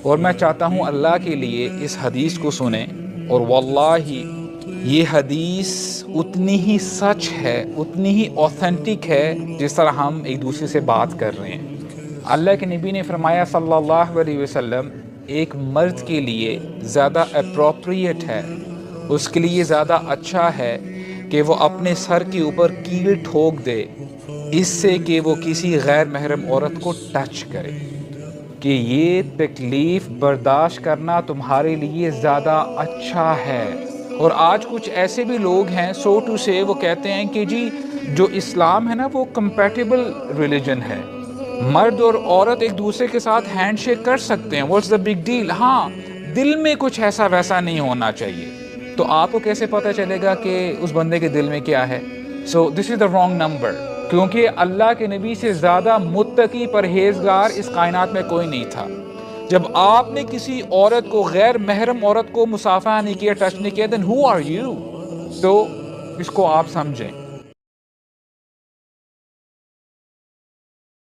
اور میں چاہتا ہوں اللہ کے لیے اس حدیث کو سنیں، اور واللہ یہ حدیث اتنی ہی سچ ہے، اتنی ہی اوتھینٹک ہے جس طرح ہم ایک دوسرے سے بات کر رہے ہیں۔ اللہ کے نبی نے فرمایا صلی اللہ علیہ وسلم، ایک مرد کے لیے زیادہ اپروپریٹ ہے، اس کے لیے زیادہ اچھا ہے کہ وہ اپنے سر کے اوپر کیل ٹھوک دے اس سے کہ وہ کسی غیر محرم عورت کو ٹچ کرے، کہ یہ تکلیف برداشت کرنا تمہارے لیے زیادہ اچھا ہے۔ اور آج کچھ ایسے بھی لوگ ہیں سو ٹو سے، وہ کہتے ہیں کہ جی جو اسلام ہے نا وہ کمپیٹیبل ریلیجن ہے، مرد اور عورت ایک دوسرے کے ساتھ ہینڈ شیک کر سکتے ہیں، واٹس دا بگ ڈیل؟ ہاں، دل میں کچھ ایسا ویسا نہیں ہونا چاہیے۔ تو آپ کو کیسے پتہ چلے گا کہ اس بندے کے دل میں کیا ہے؟ سو دس از دا رانگ نمبر، کیونکہ اللہ کے نبی سے زیادہ متقی پرہیزگار اس کائنات میں کوئی نہیں تھا۔ جب آپ نے کسی عورت کو، غیر محرم عورت کو مصافحہ نہیں کیا، ٹچ نہیں کیا، then who are you؟ تو اس کو آپ سمجھیں۔